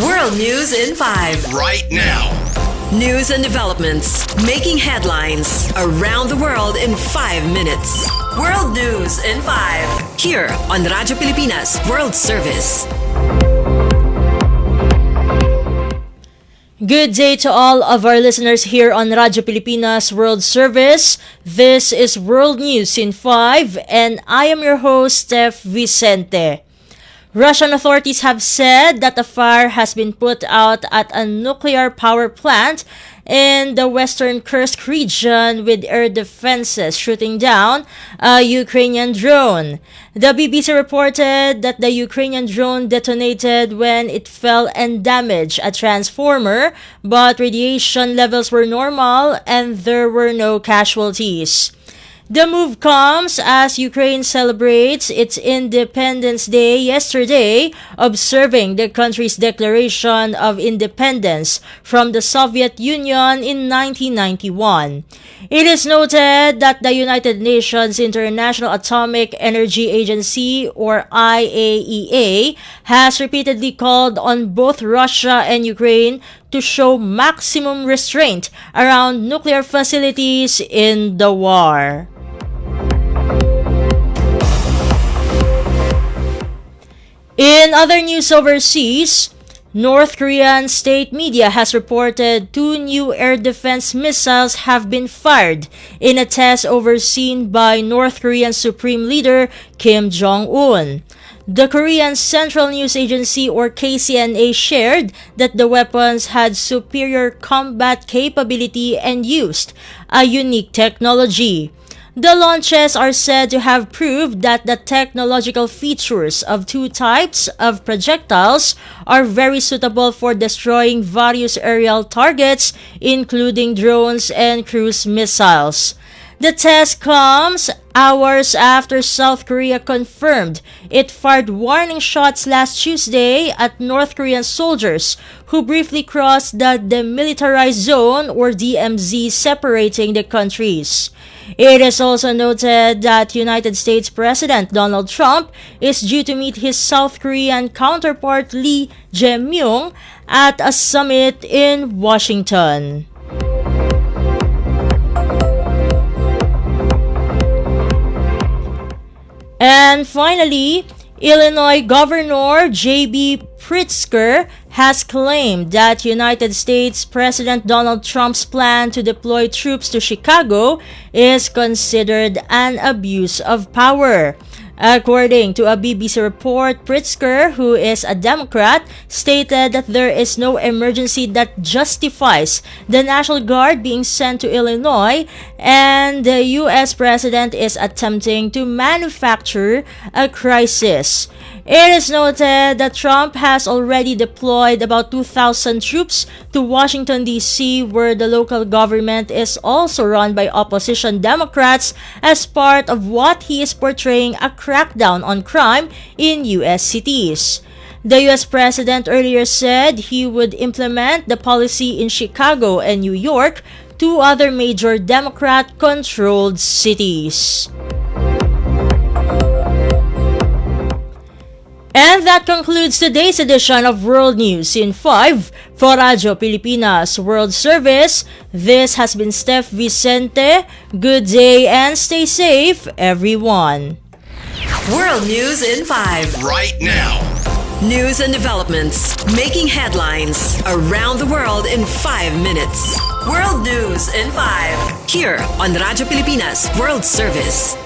World News in 5. Right now. News and developments making headlines around the world in 5 minutes. World News in 5. Here on Radyo Pilipinas World Service. Good day to all of our listeners here on Radyo Pilipinas World Service. This is World News in 5 and I am your host, Steph Vicente. Russian authorities have said that a fire has been put out at a nuclear power plant in the western Kursk region with air defenses shooting down a Ukrainian drone. The BBC reported that the Ukrainian drone detonated when it fell and damaged a transformer, but radiation levels were normal and there were no casualties. The move comes as Ukraine celebrates its Independence Day yesterday, observing the country's declaration of independence from the Soviet Union in 1991. It is noted that the United Nations International Atomic Energy Agency, or IAEA, has repeatedly called on both Russia and Ukraine to show maximum restraint around nuclear facilities in the war. In other news overseas, North Korean state media has reported 2 new air defense missiles have been fired in a test overseen by North Korean Supreme Leader Kim Jong-un. The Korean Central News Agency, or KCNA, shared that the weapons had superior combat capability and used a unique technology. The launches are said to have proved that the technological features of 2 types of projectiles are very suitable for destroying various aerial targets, including drones and cruise missiles. The test comes hours after South Korea confirmed it fired warning shots last Tuesday at North Korean soldiers who briefly crossed the Demilitarized Zone, or DMZ, separating the countries. It is also noted that United States President Donald Trump is due to meet his South Korean counterpart Lee Jae-myung at a summit in Washington. And finally, Illinois Governor J.B. Pritzker has claimed that United States President Donald Trump's plan to deploy troops to Chicago is considered an abuse of power. According to a BBC report, Pritzker, who is a Democrat, stated that there is no emergency that justifies the National Guard being sent to Illinois, and the U.S. President is attempting to manufacture a crisis. It is noted that Trump has already deployed about 2,000 troops to Washington, D.C., where the local government is also run by opposition Democrats as part of what he is portraying a crackdown on crime in U.S. cities. The U.S. President earlier said he would implement the policy in Chicago and New York, 2 other major Democrat-controlled cities. And that concludes today's edition of World News in 5 for Radyo Pilipinas World Service. This has been Steph Vicente. Good day and stay safe, everyone. World News in 5. Right now. News and developments making headlines around the world in 5 minutes. World News in 5. Here on Radyo Pilipinas World Service.